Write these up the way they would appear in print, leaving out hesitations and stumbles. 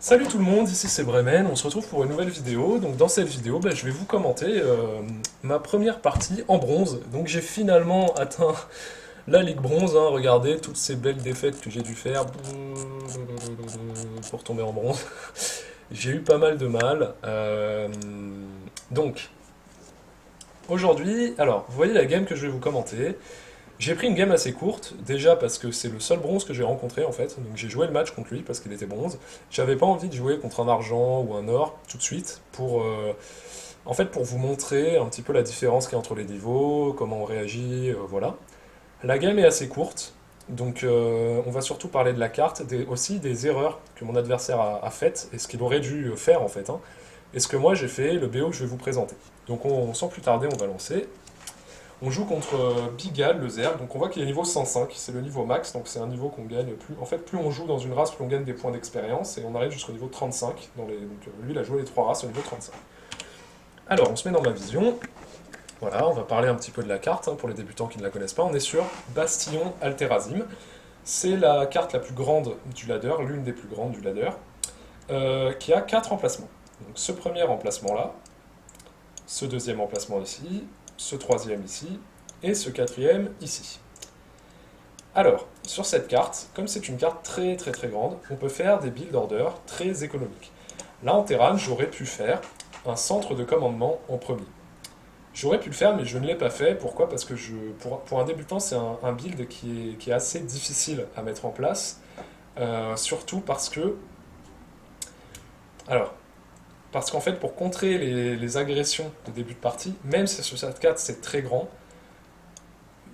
Salut tout le monde, ici c'est Bremen, on se retrouve pour une nouvelle vidéo. Donc dans cette vidéo, je vais vous commenter ma première partie en bronze. Donc j'ai finalement atteint la Ligue bronze, hein. Regardez toutes ces belles défaites que j'ai dû faire pour tomber en bronze. J'ai eu pas mal de mal. Donc aujourd'hui, alors vous voyez la game que je vais vous commenter. J'ai pris une game assez courte, déjà parce que c'est le seul bronze que j'ai rencontré en fait, donc j'ai joué le match contre lui parce qu'il était bronze. J'avais pas envie de jouer contre un argent ou un or tout de suite pour, en fait, pour vous montrer un petit peu la différence qu'il y a entre les niveaux, comment on réagit, voilà. La game est assez courte, donc on va surtout parler de la carte, aussi des erreurs que mon adversaire a faites et ce qu'il aurait dû faire en fait, hein, et ce que moi j'ai fait, le BO que je vais vous présenter. Donc sans plus tarder, on va lancer. On joue contre Bigal, le Zerg, donc on voit qu'il est niveau 105, c'est le niveau max, donc c'est un niveau qu'on gagne plus. En fait, plus on joue dans une race, plus on gagne des points d'expérience, et on arrive jusqu'au niveau 35. Donc lui, il a joué les trois races au niveau 35. Alors, on se met dans ma vision. Voilà, on va parler un petit peu de la carte, hein, pour les débutants qui ne la connaissent pas. On est sur Bastion Alterazim. C'est la carte la plus grande du ladder, l'une des plus grandes du ladder, qui a 4 emplacements. Donc ce premier emplacement-là, ce deuxième emplacement ici, ce troisième ici, et ce quatrième ici. Alors, sur cette carte, comme c'est une carte très très très grande, on peut faire des build orders très économiques. Là, en Terran, j'aurais pu faire un centre de commandement en premier. J'aurais pu le faire, mais je ne l'ai pas fait. Pourquoi? Parce que pour un débutant, c'est un build qui est assez difficile à mettre en place. Surtout parce que... Alors, parce qu'en fait, pour contrer les agressions de début de partie, même si sur cette carte c'est très grand,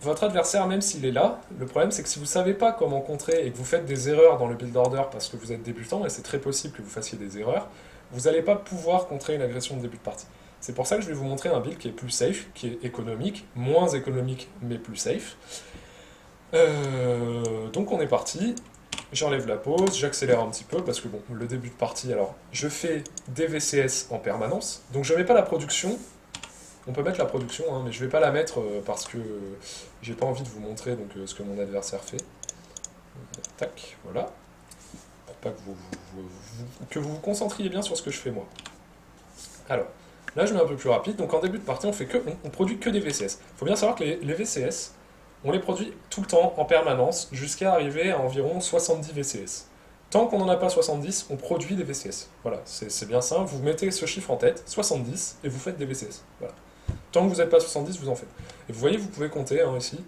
votre adversaire, même s'il est là, le problème c'est que si vous ne savez pas comment contrer et que vous faites des erreurs dans le build order parce que vous êtes débutant, et c'est très possible que vous fassiez des erreurs, vous n'allez pas pouvoir contrer une agression de début de partie. C'est pour ça que je vais vous montrer un build qui est plus safe, qui est économique, moins économique mais plus safe. Donc on est parti, j'enlève la pause, j'accélère un petit peu parce que bon, le début de partie, alors je fais des VCS en permanence, donc je ne mets pas la production. On peut mettre la production, hein, mais je vais pas la mettre parce que j'ai pas envie de vous montrer donc, ce que mon adversaire fait. Tac, voilà. Pour pas que vous vous concentriez bien sur ce que je fais moi. Alors, là je mets un peu plus rapide, donc en début de partie on produit que des VCS. Il faut bien savoir que les VCS, on les produit tout le temps, en permanence, jusqu'à arriver à environ 70 VCS. Tant qu'on n'en a pas 70, on produit des VCS. Voilà, c'est bien simple, vous mettez ce chiffre en tête, 70, et vous faites des VCS. Voilà. Tant que vous n'êtes pas 70, vous en faites. Et vous voyez, vous pouvez compter hein, ici.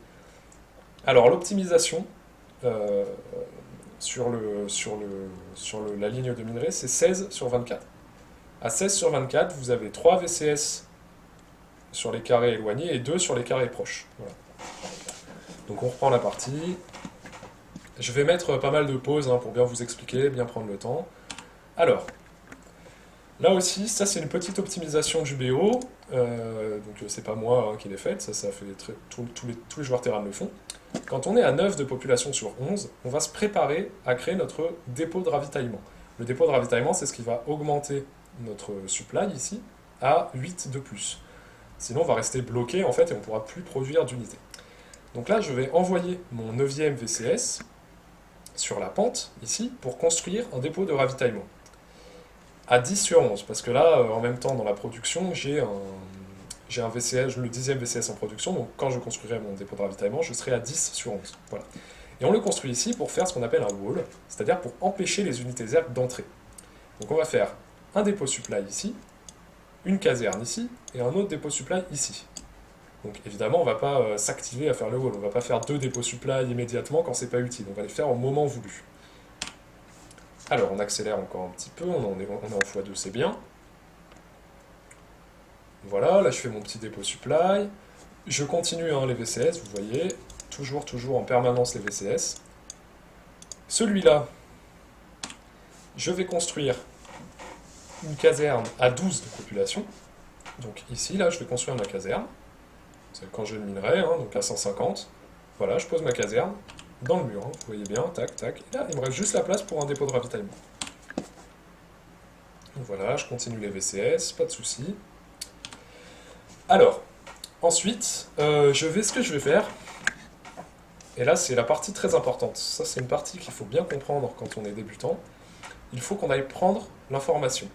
Alors l'optimisation euh, sur la ligne de minerai, c'est 16 sur 24. À 16 sur 24, vous avez 3 VCS sur les carrés éloignés et 2 sur les carrés proches. Voilà. Donc on reprend la partie. Je vais mettre pas mal de pauses hein, pour bien vous expliquer, bien prendre le temps. Alors, là aussi, ça c'est une petite optimisation du BO, donc c'est pas moi hein, qui l'ai faite, ça fait tous les joueurs Terran le font. Quand on est à 9 de population sur 11, on va se préparer à créer notre dépôt de ravitaillement. Le dépôt de ravitaillement, c'est ce qui va augmenter notre supply ici à 8 de plus. Sinon, on va rester bloqué en fait et on ne pourra plus produire d'unités. Donc là, je vais envoyer mon 9e VCS sur la pente ici pour construire un dépôt de ravitaillement à 10 sur 11, parce que là, en même temps, dans la production, j'ai un VCS, le 10e VCS en production, donc quand je construirai mon dépôt de ravitaillement, je serai à 10 sur 11. Voilà. Et on le construit ici pour faire ce qu'on appelle un wall, c'est-à-dire pour empêcher les unités zerg d'entrer. Donc on va faire un dépôt supply ici, une caserne ici, et un autre dépôt supply ici. Donc évidemment, on ne va pas s'activer à faire le wall, on ne va pas faire deux dépôts supply immédiatement quand c'est pas utile, on va les faire au moment voulu. Alors, on accélère encore un petit peu, on est en x2, c'est bien. Voilà, là je fais mon petit dépôt supply. Je continue hein, les VCS, vous voyez, toujours en permanence les VCS. Celui-là, je vais construire une caserne à 12 de population. Donc ici, là, je vais construire ma caserne. C'est quand j'ai le minerai, hein, donc à 150. Voilà, je pose ma caserne dans le mur, hein, vous voyez bien, tac, tac. Et là, il me reste juste la place pour un dépôt de ravitaillement. Voilà, je continue les VCS, pas de souci. Alors, ensuite, ce que je vais faire, et là c'est la partie très importante, ça c'est une partie qu'il faut bien comprendre quand on est débutant, il faut qu'on aille prendre l'information.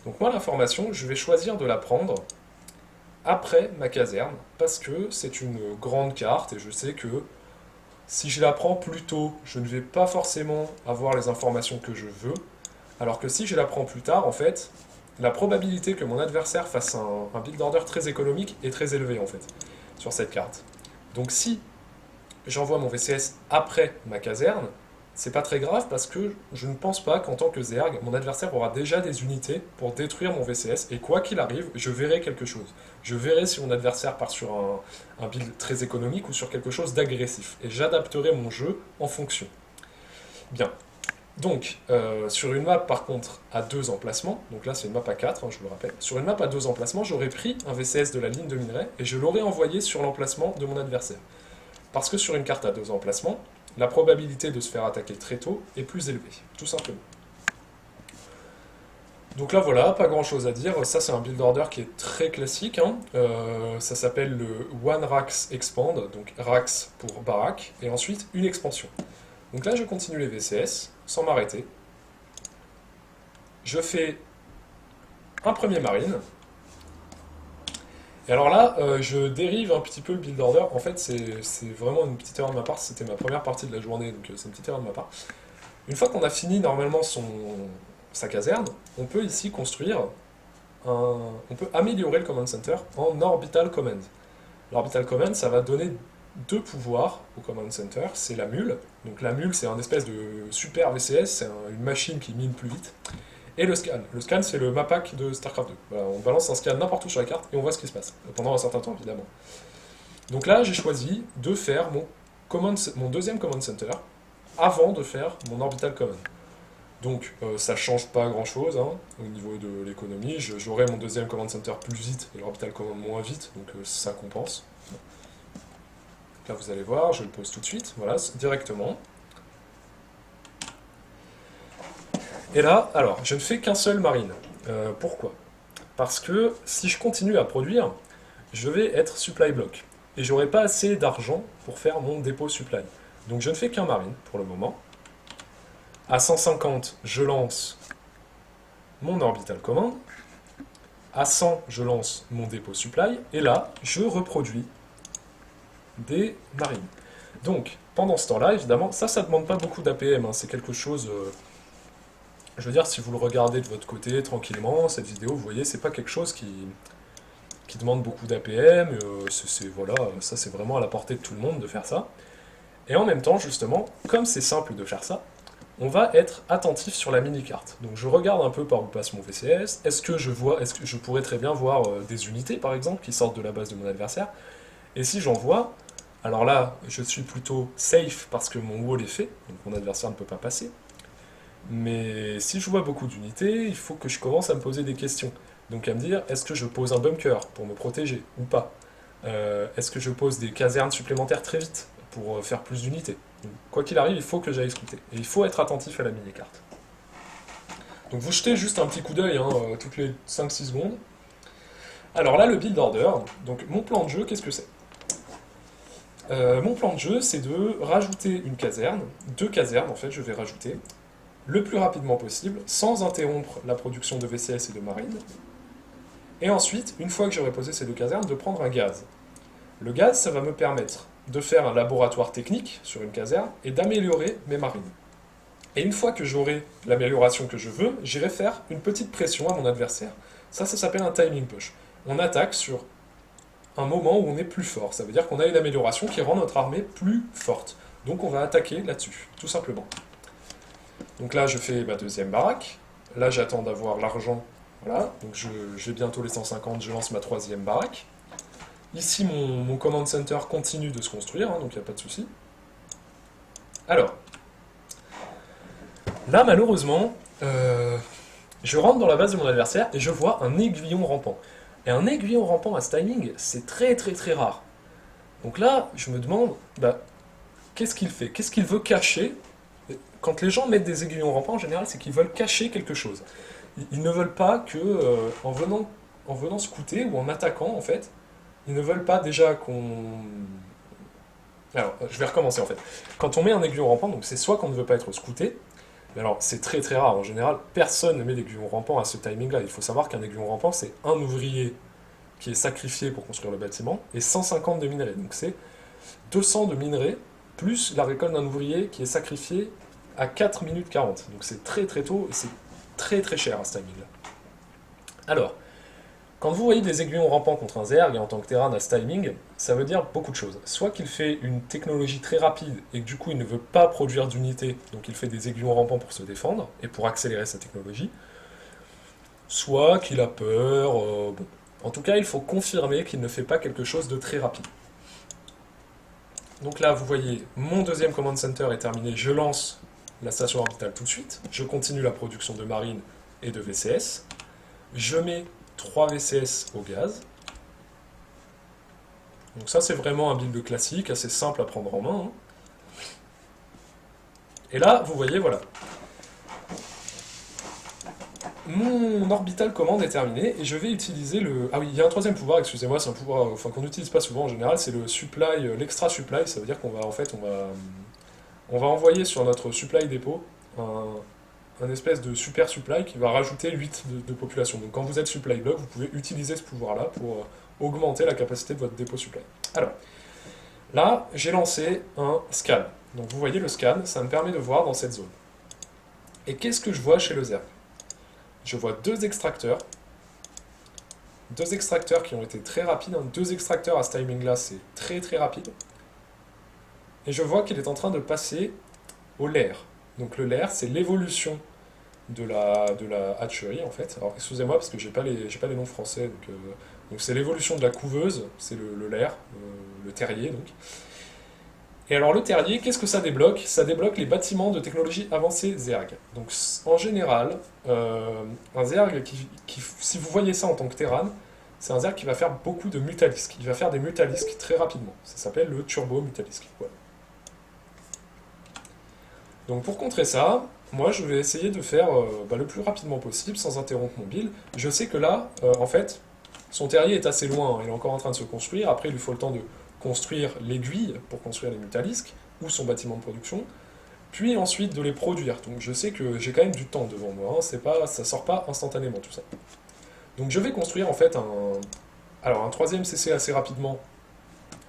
Donc moi, l'information, je vais choisir de la prendre après ma caserne, parce que c'est une grande carte, et je sais que si je la prends plus tôt, je ne vais pas forcément avoir les informations que je veux, alors que si je la prends plus tard, en fait, la probabilité que mon adversaire fasse un build order très économique est très élevée, en fait, sur cette carte. Donc si j'envoie mon VCS après ma caserne, c'est pas très grave parce que je ne pense pas qu'en tant que Zerg, mon adversaire aura déjà des unités pour détruire mon VCS et quoi qu'il arrive, je verrai quelque chose. Je verrai si mon adversaire part sur un build très économique ou sur quelque chose d'agressif et j'adapterai mon jeu en fonction. Bien. Donc, sur une map par contre à 2 emplacements, donc là c'est une map à 4, hein, je vous le rappelle, sur une map à 2 emplacements, j'aurais pris un VCS de la ligne de minerai et je l'aurais envoyé sur l'emplacement de mon adversaire. Parce que sur une carte à 2 emplacements, la probabilité de se faire attaquer très tôt est plus élevée, tout simplement. Donc là voilà, pas grand chose à dire, ça c'est un build order qui est très classique, hein. Ça s'appelle le One Rax Expand, donc Rax pour baraque, et ensuite une expansion. Donc là je continue les VCS, sans m'arrêter. Je fais un premier marine, et alors là, je dérive un petit peu le build order. En fait, c'est vraiment une petite erreur de ma part. C'était ma première partie de la journée, donc c'est une petite erreur de ma part. Une fois qu'on a fini normalement sa caserne, on peut ici construire on peut améliorer le command center en orbital command. L'orbital command, ça va donner 2 pouvoirs au command center. C'est la mule. Donc la mule, c'est un espèce de super VCS, c'est une machine qui mine plus vite. Et le scan. Le scan, c'est le map pack de StarCraft 2. Voilà, on balance un scan n'importe où sur la carte et on voit ce qui se passe, pendant un certain temps évidemment. Donc là, j'ai choisi de faire mon deuxième command center avant de faire mon orbital command. Donc ça change pas grand chose hein, au niveau de l'économie. J'aurai mon deuxième command center plus vite et l'orbital command moins vite, donc ça compense. Donc là, vous allez voir, je le pose tout de suite, voilà, directement. Et là, alors, je ne fais qu'un seul marine. Pourquoi? Parce que si je continue à produire, je vais être supply block. Et j'aurai pas assez d'argent pour faire mon dépôt supply. Donc je ne fais qu'un marine pour le moment. À 150, je lance mon orbital command. À 100, je lance mon dépôt supply. Et là, je reproduis des marines. Donc, pendant ce temps-là, évidemment, ça ne demande pas beaucoup d'APM. Hein, c'est quelque chose... je veux dire, si vous le regardez de votre côté tranquillement, cette vidéo, vous voyez, c'est pas quelque chose qui demande beaucoup d'APM. Voilà, ça c'est vraiment à la portée de tout le monde de faire ça. Et en même temps, justement, comme c'est simple de faire ça, on va être attentif sur la mini-carte. Donc je regarde un peu par où passe mon VCS. Est-ce que je pourrais très bien voir des unités, par exemple, qui sortent de la base de mon adversaire. Et si j'en vois, alors là, je suis plutôt safe parce que mon wall est fait, donc mon adversaire ne peut pas passer. Mais si je vois beaucoup d'unités, il faut que je commence à me poser des questions. Donc à me dire, est-ce que je pose un bunker pour me protéger ou pas? Est-ce que je pose des casernes supplémentaires très vite pour faire plus d'unités? Quoi qu'il arrive, il faut que j'aille scouter. Et il faut être attentif à la mini-carte. Donc vous jetez juste un petit coup d'œil hein, toutes les 5-6 secondes. Alors là, le build order, donc mon plan de jeu, qu'est-ce que c'est? Mon plan de jeu, c'est de rajouter une caserne, 2 casernes en fait, je vais rajouter, le plus rapidement possible, sans interrompre la production de VCS et de marine. Et ensuite, une fois que j'aurai posé ces 2 casernes, de prendre un gaz. Le gaz, ça va me permettre de faire un laboratoire technique sur une caserne et d'améliorer mes marines. Et une fois que j'aurai l'amélioration que je veux, j'irai faire une petite pression à mon adversaire. Ça s'appelle un timing push. On attaque sur un moment où on est plus fort. Ça veut dire qu'on a une amélioration qui rend notre armée plus forte. Donc on va attaquer là-dessus, tout simplement. Donc là, je fais ma deuxième baraque. Là, j'attends d'avoir l'argent. Voilà, donc j'ai bientôt les 150, je lance ma troisième baraque. Ici, mon command center continue de se construire, hein, donc il n'y a pas de souci. Alors, là, malheureusement, je rentre dans la base de mon adversaire et je vois un aiguillon rampant. Et un aiguillon rampant à ce timing, c'est très très très rare. Donc là, je me demande, bah, qu'est-ce qu'il fait? Qu'est-ce qu'il veut cacher? Quand les gens mettent des aiguillons rampants, en général, c'est qu'ils veulent cacher quelque chose. Ils ne veulent pas que, en venant scouter ou en attaquant, en fait, ils ne veulent pas déjà qu'on... Alors, je vais recommencer en fait. Quand on met un aiguillon rampant, donc c'est soit qu'on ne veut pas être scouté, Mais alors, c'est très très rare. En général, personne ne met d'aiguillon rampant à ce timing-là. Il faut savoir qu'un aiguillon rampant, c'est un ouvrier qui est sacrifié pour construire le bâtiment et 150 de minerais. Donc c'est 200 de minerais plus la récolte d'un ouvrier qui est sacrifié à 4 minutes 40. Donc c'est très très tôt et c'est très très cher à ce timing-là. Alors, quand vous voyez des aiguillons rampants contre un Zerg et en tant que Terran à ce timing, ça veut dire beaucoup de choses. Soit qu'il fait une technologie très rapide et que du coup il ne veut pas produire d'unités, donc il fait des aiguillons rampants pour se défendre et pour accélérer sa technologie. Soit qu'il a peur. Bon. En tout cas, il faut confirmer qu'il ne fait pas quelque chose de très rapide. Donc là, vous voyez, mon deuxième command center est terminé. Je lance la station orbitale tout de suite. Je continue la production de marine et de VCS. Je mets 3 VCS au gaz. Donc ça, c'est vraiment un build classique, assez simple à prendre en main. Et là, vous voyez, voilà. Mon orbital command est terminé et je vais utiliser le... Ah oui, il y a un troisième pouvoir, excusez-moi, c'est un pouvoir qu'on n'utilise pas souvent en général, c'est le supply, l'extra supply, ça veut dire qu'on va en fait, on va envoyer sur notre supply dépôt un espèce de super supply qui va rajouter 8 de population. Donc quand vous êtes supply block, vous pouvez utiliser ce pouvoir-là pour augmenter la capacité de votre dépôt supply. Alors, là, j'ai lancé un scan. Donc vous voyez le scan, ça me permet de voir dans cette zone. Et qu'est-ce que je vois chez le Zerg? Je vois deux extracteurs qui ont été très rapides. Deux extracteurs à ce timing-là, c'est très très rapide. Et je vois qu'il est en train de passer au lair. Donc le lair, c'est l'évolution de la hatcherie en fait. Alors excusez-moi parce que j'ai pas les noms français. Donc c'est l'évolution de la couveuse, c'est le lair, le terrier donc. Et alors le terrier, qu'est-ce que ça débloque? Ça débloque les bâtiments de technologie avancée Zerg. Donc en général, un Zerg si vous voyez ça en tant que Terran, c'est un Zerg qui va faire beaucoup de mutalisques. Il va faire des mutalisques très rapidement. Ça s'appelle le turbo mutalisque. Voilà. Donc pour contrer ça, moi je vais essayer de faire le plus rapidement possible sans interrompre mon build. Je sais que là, en fait, son terrier est assez loin, hein. Il est encore en train de se construire. Après, il lui faut le temps de construire l'aiguille pour construire les mutalisques ou son bâtiment de production, puis ensuite de les produire. Donc je sais que j'ai quand même du temps devant moi, hein. C'est pas, ça sort pas instantanément tout ça. Donc je vais construire en fait un troisième CC assez rapidement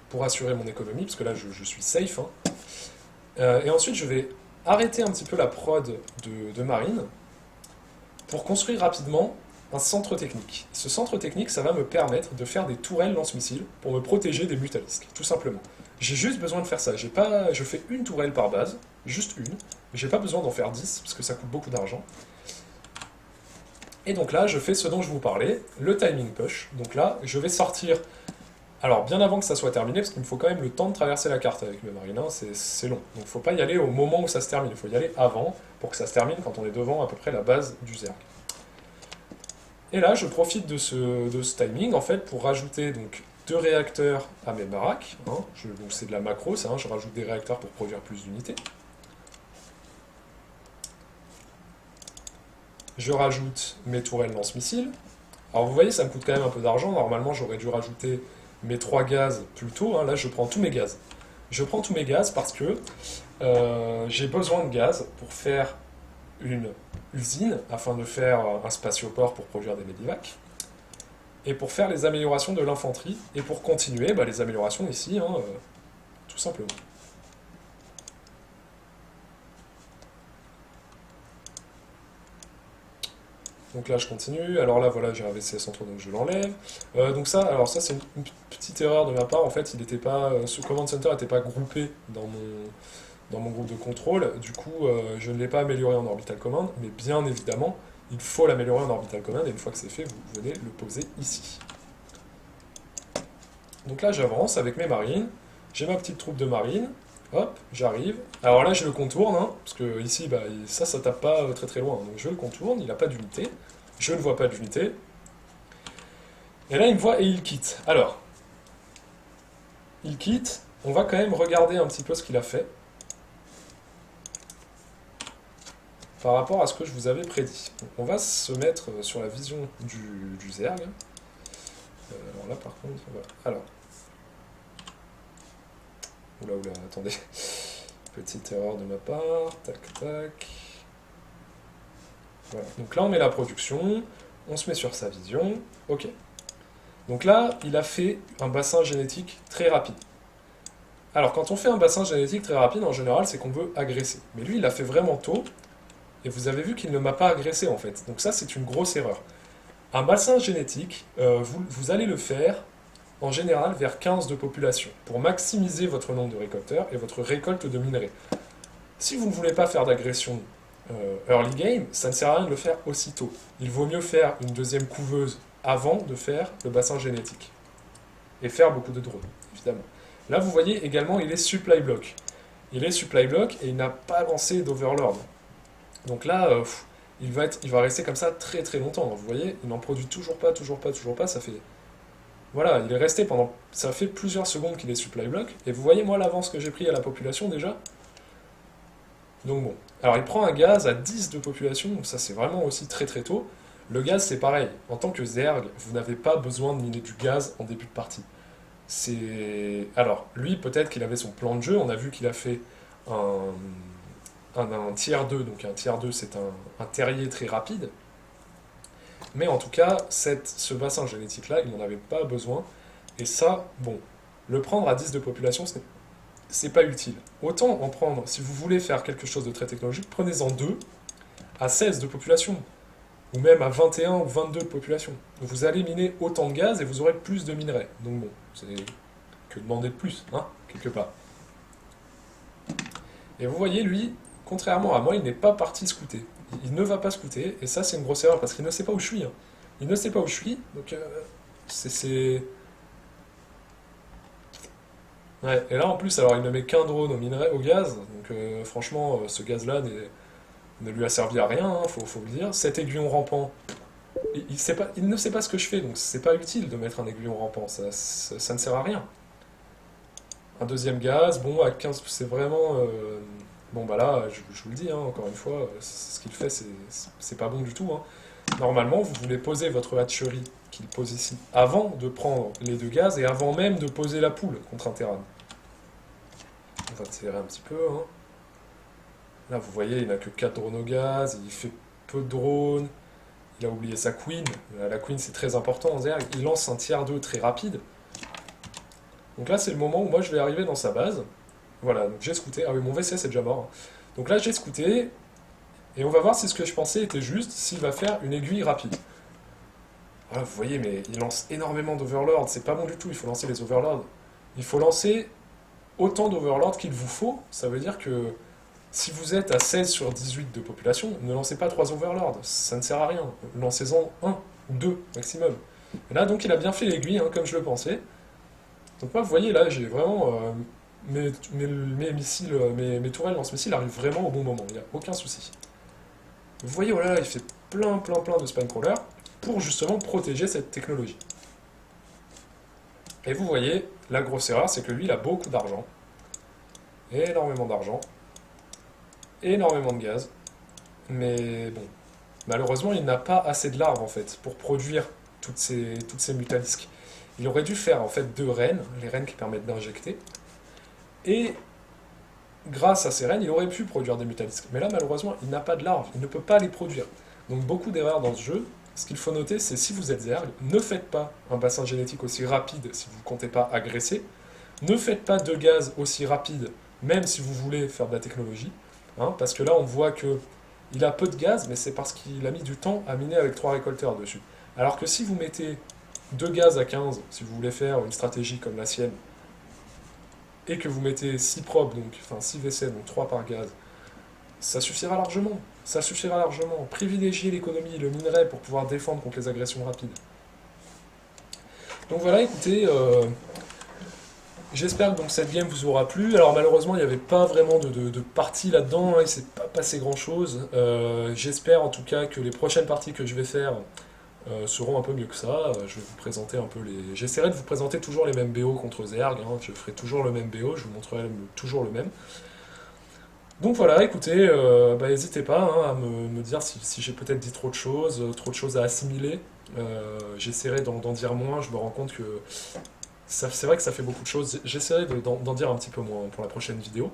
pour assurer mon économie, parce que là je suis safe, hein. Et ensuite je vais arrêter un petit peu la prod de marine pour construire rapidement un centre technique. Ce centre technique, ça va me permettre de faire des tourelles lance-missiles pour me protéger des mutalisques, tout simplement. J'ai juste besoin de faire ça. Je fais une tourelle par base, juste une. J'ai pas besoin d'en faire 10 parce que ça coûte beaucoup d'argent. Et donc là, je fais ce dont je vous parlais, le timing push. Donc là, je vais sortir. Alors, bien avant que ça soit terminé, parce qu'il me faut quand même le temps de traverser la carte avec mes marines, hein, c'est long. Donc, il ne faut pas y aller au moment où ça se termine, il faut y aller avant, pour que ça se termine quand on est devant à peu près la base du Zerg. Et là, je profite de ce timing, en fait, pour rajouter donc 2 réacteurs à mes baraques. Hein. Donc, c'est de la macro, ça, hein, je rajoute des réacteurs pour produire plus d'unités. Je rajoute mes tourelles lance-missiles. Alors, vous voyez, ça me coûte quand même un peu d'argent. Normalement, j'aurais dû rajouter mes 3 gaz plus tôt, hein. Là je prends tous mes gaz. Je prends tous mes gaz parce que j'ai besoin de gaz pour faire une usine, afin de faire un spatioport pour produire des médivacs, et pour faire les améliorations de l'infanterie, et pour continuer les améliorations ici, hein, tout simplement. Donc là je continue, alors là voilà j'ai un VCS en trop donc je l'enlève. Donc ça, alors ça c'est une petite erreur de ma part, en fait il était pas, ce command center n'était pas groupé dans mon groupe de contrôle, du coup je ne l'ai pas amélioré en orbital command, mais bien évidemment il faut l'améliorer en orbital command et une fois que c'est fait vous venez le poser ici. Donc là j'avance avec mes marines, j'ai ma petite troupe de marines, hop, j'arrive. Alors là je le contourne, hein, parce que ici ça tape pas très très loin, donc je le contourne, il n'a pas d'unité, je ne vois pas d'unité. Et là il me voit et il quitte. Alors, il quitte, on va quand même regarder un petit peu ce qu'il a fait par rapport à ce que je vous avais prédit. Donc, on va se mettre sur la vision du Zerg. Alors là par contre, voilà. Alors, oula, attendez. Petite erreur de ma part. Tac, tac. Voilà. Donc là, on met la production, on se met sur sa vision, ok. Donc là, il a fait un bassin génétique très rapide. Alors, quand on fait un bassin génétique très rapide, en général, c'est qu'on veut agresser. Mais lui, il l'a fait vraiment tôt, et vous avez vu qu'il ne m'a pas agressé, en fait. Donc ça, c'est une grosse erreur. Un bassin génétique, vous allez le faire, en général, vers 15 de population, pour maximiser votre nombre de récolteurs et votre récolte de minerais. Si vous ne voulez pas faire d'agression early game, ça ne sert à rien de le faire aussitôt. Il vaut mieux faire une deuxième couveuse avant de faire le bassin génétique. Et faire beaucoup de drones, évidemment. Là, vous voyez également, il est supply block. Il est supply block et il n'a pas lancé d'Overlord. Donc là, il va rester comme ça très très longtemps. Vous voyez, il n'en produit toujours pas, toujours pas, toujours pas. Ça fait. Voilà, il est resté pendant. Ça fait plusieurs secondes qu'il est supply block. Et vous voyez, moi, l'avance que j'ai pris à la population déjà. Donc bon. Alors, il prend un gaz à 10 de population, donc ça c'est vraiment aussi très très tôt. Le gaz, c'est pareil. En tant que Zerg, vous n'avez pas besoin de miner du gaz en début de partie. C'est. Alors, lui, peut-être qu'il avait son plan de jeu. On a vu qu'il a fait un, un tiers 2. Donc, un tiers 2, c'est un terrier très rapide. Mais en tout cas, ce bassin génétique-là, il n'en avait pas besoin. Et ça, bon, le prendre à 10 de population, c'est pas utile. Autant en prendre, si vous voulez faire quelque chose de très technologique, prenez-en 2 à 16 de population. Ou même à 21 ou 22 de population. Vous allez miner autant de gaz et vous aurez plus de minerais. Donc bon, c'est que demander de plus, hein, quelque part. Et vous voyez, lui, contrairement à moi, il n'est pas parti scouter. Il ne va pas scouter, et ça c'est une grosse erreur, parce qu'il ne sait pas où je suis. Hein. Il ne sait pas où je suis, donc c'est. Ouais, et là en plus, alors il ne met qu'un drone au minerai, au gaz, donc franchement, ce gaz-là ne lui a servi à rien, hein, faut le dire. Cet aiguillon rampant, il ne sait pas ce que je fais, donc c'est pas utile de mettre un aiguillon rampant, ça ne sert à rien. Un deuxième gaz, bon, à 15, c'est vraiment. Bon, bah là, je vous le dis, hein, encore une fois, ce qu'il fait, c'est pas bon du tout. Hein. Normalement, vous voulez poser votre hatchery qu'il pose ici avant de prendre les deux gaz et avant même de poser la poule contre un Terran. On va tirer un petit peu. Hein. Là, vous voyez, il n'a que 4 drones au gaz, il fait peu de drones, il a oublié sa queen. La queen, c'est très important en Zerg. Il lance un tiers 2 très rapide. Donc là, c'est le moment où moi, je vais arriver dans sa base. Voilà, donc j'ai scouté. Ah oui, mon VC, c'est déjà mort. Hein. Donc là, j'ai scouté, et on va voir si ce que je pensais était juste, s'il va faire une aiguille rapide. Voilà, vous voyez, mais il lance énormément d'Overlord, c'est pas bon du tout, il faut lancer les Overlords. Il faut lancer autant d'Overlord qu'il vous faut, ça veut dire que si vous êtes à 16 sur 18 de population, ne lancez pas 3 Overlords, ça ne sert à rien. Lancez-en un ou 2 maximum. Et là, donc, il a bien fait l'aiguille, hein, comme je le pensais. Donc moi, vous voyez, là, j'ai vraiment... mes missiles, mes tourelles lance-missiles arrivent vraiment au bon moment, il n'y a aucun souci. Vous voyez, voilà, il fait plein de spine crawlers pour justement protéger cette technologie. Et vous voyez, la grosse erreur, c'est que lui, il a beaucoup d'argent. Énormément d'argent. Énormément de gaz. Mais bon, malheureusement, il n'a pas assez de larves, en fait, pour produire toutes ces mutalisques. Il aurait dû faire, en fait, 2 reines, les reines qui permettent d'injecter. Et grâce à ces reines, il aurait pu produire des mutalisques. Mais là, malheureusement, il n'a pas de larves, il ne peut pas les produire. Donc beaucoup d'erreurs dans ce jeu. Ce qu'il faut noter, c'est si vous êtes Zerg, ne faites pas un bassin génétique aussi rapide si vous ne comptez pas agresser. Ne faites pas de gaz aussi rapide, même si vous voulez faire de la technologie. Hein, parce que là, on voit que il a peu de gaz, mais c'est parce qu'il a mis du temps à miner avec 3 récolteurs dessus. Alors que si vous mettez 2 gaz à 15, si vous voulez faire une stratégie comme la sienne, et que vous mettez 6 probes, donc, enfin 6 WC, donc 3 par gaz, ça suffira largement. Ça suffira largement. Privilégiez l'économie, le minerai pour pouvoir défendre contre les agressions rapides. Donc voilà, écoutez, j'espère que donc, cette game vous aura plu. Alors malheureusement, il n'y avait pas vraiment de partie là-dedans, hein, il ne s'est pas passé grand-chose. J'espère en tout cas que les prochaines parties que je vais faire seront un peu mieux que ça. Je vais vous présenter un peu les... J'essaierai de vous présenter toujours les mêmes BO contre Zerg, hein. Je ferai toujours le même BO, je vous montrerai toujours le même. Donc voilà, écoutez, n'hésitez pas hein, à me dire si j'ai peut-être dit trop de choses à assimiler. J'essaierai d'en dire moins, je me rends compte que c'est vrai que ça fait beaucoup de choses. J'essaierai d'en dire un petit peu moins pour la prochaine vidéo.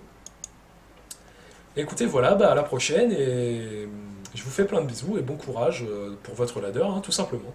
Écoutez, voilà, à la prochaine et Je vous fais plein de bisous et bon courage pour votre ladder, hein, tout simplement.